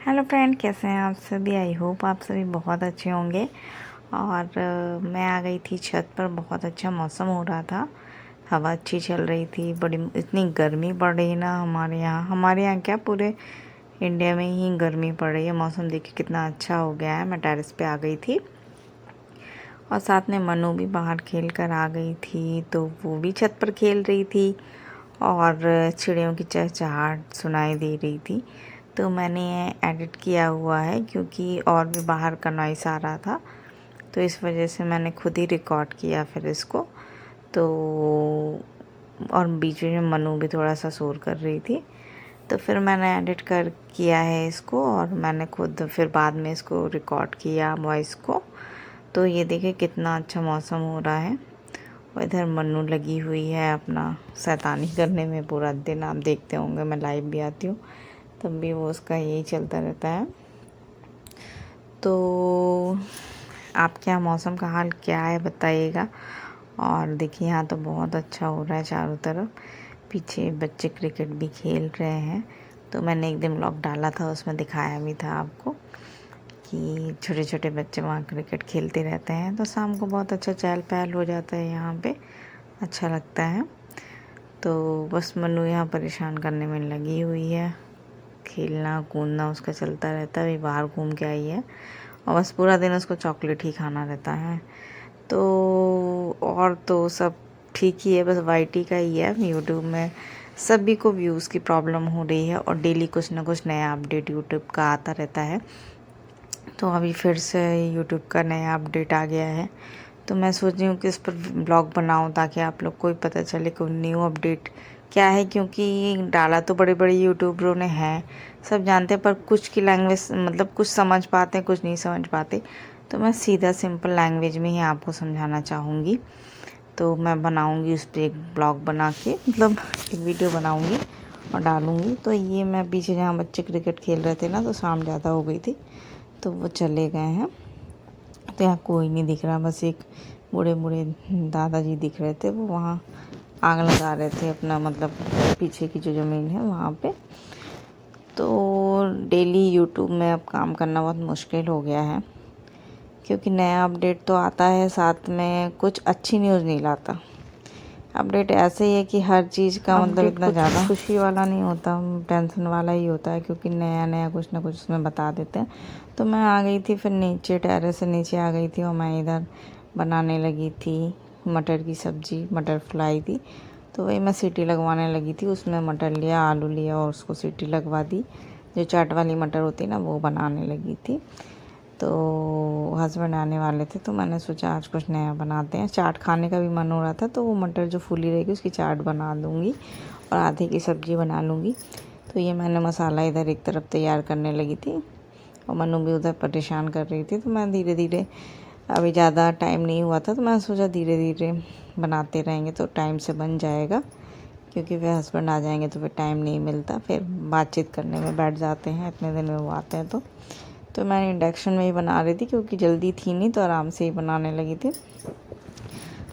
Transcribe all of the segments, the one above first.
Hello friend, कैसे हैं आप सभी। आई होप आप सभी बहुत अच्छे होंगे। और मैं आ गई थी छत पर। बहुत अच्छा मौसम हो रहा था, हवा अच्छी चल रही थी। बड़ी इतनी गर्मी पड़ रही है ना हमारे यहाँ क्या पूरे इंडिया में ही गर्मी पड़ रही है। मौसम देखिए कितना अच्छा हो गया है। मैं टेरेस पे आ गई थी और साथ में मनु भी बाहर खेल कर आ गई थी, तो वो भी छत पर खेल रही थी और चिड़ियों की चहचहाहट सुनाई दे रही थी। तो मैंने एडिट किया हुआ है क्योंकि और भी बाहर का नॉइस आ रहा था, तो इस वजह से मैंने खुद ही रिकॉर्ड किया फिर इसको। तो और बीच में मनु भी थोड़ा सा शोर कर रही थी, तो फिर मैंने एडिट कर किया है इसको और मैंने खुद फिर बाद में इसको रिकॉर्ड किया वॉइस को। तो ये देखिए कितना अच्छा मौसम हो रहा है। और इधर मन्नू लगी हुई है अपना शैतानी करने में पूरा दिन। आप देखते होंगे मैं लाइव भी आती हूँ तब भी वो उसका यही चलता रहता है। तो आपके यहाँ मौसम का हाल क्या है बताइएगा। और देखिए यहाँ तो बहुत अच्छा हो रहा है चारों तरफ। पीछे बच्चे क्रिकेट भी खेल रहे हैं, तो मैंने एक दिन व्लॉग डाला था, उसमें दिखाया भी था आपको कि छोटे छोटे बच्चे वहाँ क्रिकेट खेलते रहते हैं। तो शाम को बहुत अच्छा चहल पहल हो जाता है यहाँ पे, अच्छा लगता है। तो बस मन्नू यहाँ परेशान करने में लगी हुई है, खेलना कूदना उसका चलता रहता है। अभी बाहर घूम के आई है और बस पूरा दिन उसको चॉकलेट ही खाना रहता है। तो और तो सब ठीक ही है, बस वाईटी का ही है। यूट्यूब में सभी को व्यूज़ की प्रॉब्लम हो रही है और डेली कुछ ना कुछ नया अपडेट यूट्यूब का आता रहता है। तो अभी फिर से यूट्यूब का नया अपडेट आ गया है, तो मैं सोच रही हूँ कि इस पर ब्लॉग बनाऊँ ताकि आप लोग को भी पता चले कि न्यू अपडेट क्या है। क्योंकि डाला तो बड़े बड़े यूट्यूबरों ने है, सब जानते हैं, पर कुछ की लैंग्वेज मतलब कुछ समझ पाते हैं, कुछ नहीं समझ पाते। तो मैं सीधा सिंपल लैंग्वेज में ही आपको समझाना चाहूँगी। तो मैं बनाऊँगी उस पर एक ब्लॉग बना के, मतलब एक वीडियो बनाऊँगी और डालूँगी। तो ये मैं पीछे जहाँ बच्चे क्रिकेट खेल रहे थे ना, तो शाम ज़्यादा हो गई थी तो वो चले गए हैं। तो यहाँ कोई नहीं दिख रहा, बस एक बूढ़े बूढ़े दादाजी दिख रहे थे, वो वहाँ आग लगा रहे थे अपना, मतलब पीछे की जो ज़मीन है वहाँ पे। तो डेली यूट्यूब में अब काम करना बहुत मुश्किल हो गया है, क्योंकि नया अपडेट तो आता है, साथ में कुछ अच्छी न्यूज़ नहीं लाता। अपडेट ऐसे ही है कि हर चीज़ का मतलब इतना ज़्यादा खुशी वाला नहीं होता, टेंशन वाला ही होता है, क्योंकि नया नया कुछ ना कुछ उसमें बता देते हैं। तो मैं आ गई थी फिर नीचे, टेरेस से नीचे आ गई थी और मैं इधर बनाने लगी थी मटर की सब्ज़ी। मटर फ्राई थी, तो वही मैं सीटी लगवाने लगी थी। उसमें मटर लिया, आलू लिया और उसको सीटी लगवा दी। जो चाट वाली मटर होती है ना, वो बनाने लगी थी। तो हस्बैंड आने वाले थे, तो मैंने सोचा आज कुछ नया बनाते हैं। चाट खाने का भी मन हो रहा था, तो वो मटर जो फूली रहेगी उसकी चाट बना दूँगी और आधे की सब्ज़ी बना लूँगी। तो ये मैंने मसाला इधर एक तरफ तैयार करने लगी थी और मनु भी उधर परेशान कर रही थी। तो मैं धीरे धीरे, अभी ज़्यादा टाइम नहीं हुआ था, तो मैं सोचा धीरे धीरे बनाते रहेंगे तो टाइम से बन जाएगा, क्योंकि फिर हस्बैंड आ जाएंगे तो फिर टाइम नहीं मिलता, फिर बातचीत करने में बैठ जाते हैं, इतने दिन में वो आते हैं। तो मैं इंडक्शन में ही बना रही थी क्योंकि जल्दी थी नहीं, तो आराम से ही बनाने लगी थी।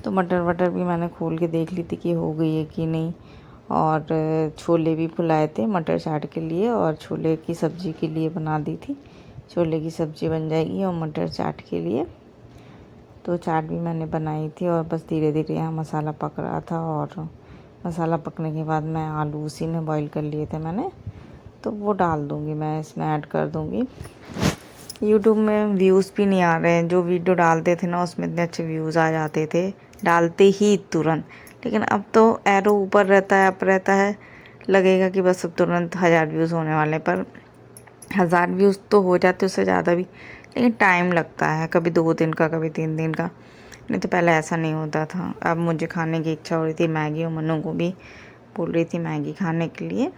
तो मटर वटर भी मैंने खोल के देख ली थी कि हो गई है कि नहीं। और छोले भी फुलाए थे मटर चाट के लिए, और छोले की सब्ज़ी के लिए बना दी थी। छोले की सब्ज़ी बन जाएगी और मटर चाट के लिए तो चाट भी मैंने बनाई थी। और बस धीरे धीरे यहाँ मसाला पक रहा था, और मसाला पकने के बाद मैं आलू उसी में बॉईल कर लिए थे मैंने, तो वो डाल दूँगी, मैं इसमें ऐड कर दूँगी। यूट्यूब में व्यूज़ भी नहीं आ रहे हैं। जो वीडियो डालते थे ना उसमें इतने अच्छे व्यूज़ आ जाते थे डालते ही तुरंत, लेकिन अब तो एरो ऊपर रहता है, अप रहता है, लगेगा कि बस अब तुरंत 1000 व्यूज़ होने वाले, पर 1000 व्यूज़ तो हो जाते उससे ज़्यादा भी, लेकिन टाइम लगता है, कभी 2 दिन का, कभी 3 दिन का। नहीं तो पहले ऐसा नहीं होता था। अब मुझे खाने की इच्छा हो रही थी मैगी, और मनु को भी बोल रही थी मैगी खाने के लिए।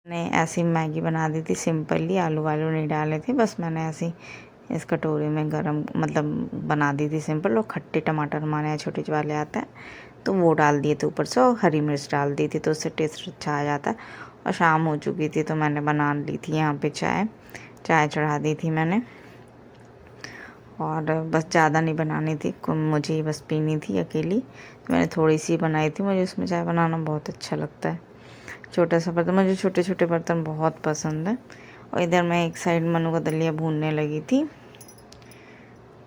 मैंने ऐसी मैगी बना दी थी सिंपली, आलू वालू नहीं डाले थे, बस मैंने ऐसी इस कटोरी में गरम मतलब बना दी थी सिंपल। और खट्टे टमाटर हमारे यहाँ छोटे वाले आते हैं, तो वो डाल दिए थे ऊपर से, और हरी मिर्च डाल दी थी, तो उससे टेस्ट अच्छा आ जाता है। और शाम हो चुकी थी तो मैंने बना ली थी यहाँ पे चाय चढ़ा दी थी मैंने। और बस ज़्यादा नहीं बनानी थी, मुझे ही बस पीनी थी अकेली, तो मैंने थोड़ी सी बनाई थी। मुझे उसमें चाय बनाना बहुत अच्छा लगता है। छोटा सा बर्तन, मुझे छोटे छोटे बर्तन बहुत पसंद है। और इधर मैं एक साइड मनु का दलिया भूनने लगी थी।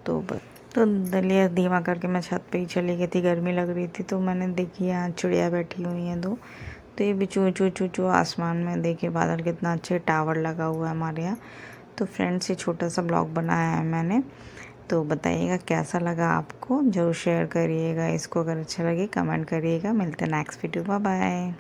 तो दलिया धीमा करके मैं छत पे ही चली गई थी, गर्मी लग रही थी। तो मैंने देखी यहाँ चिड़िया बैठी हुई हैं दो, तो ये भी चू चू चू चू आसमान में, देखिए बादल कितना अच्छे, टावर लगा हुआ है हमारे यहाँ। तो फ्रेंड्स ये छोटा सा ब्लॉग बनाया है मैंने, तो बताइएगा कैसा लगा आपको, ज़रूर शेयर करिएगा इसको, अगर अच्छा लगे कमेंट करिएगा। मिलते हैं नेक्स्ट वीडियो, बाय बाय।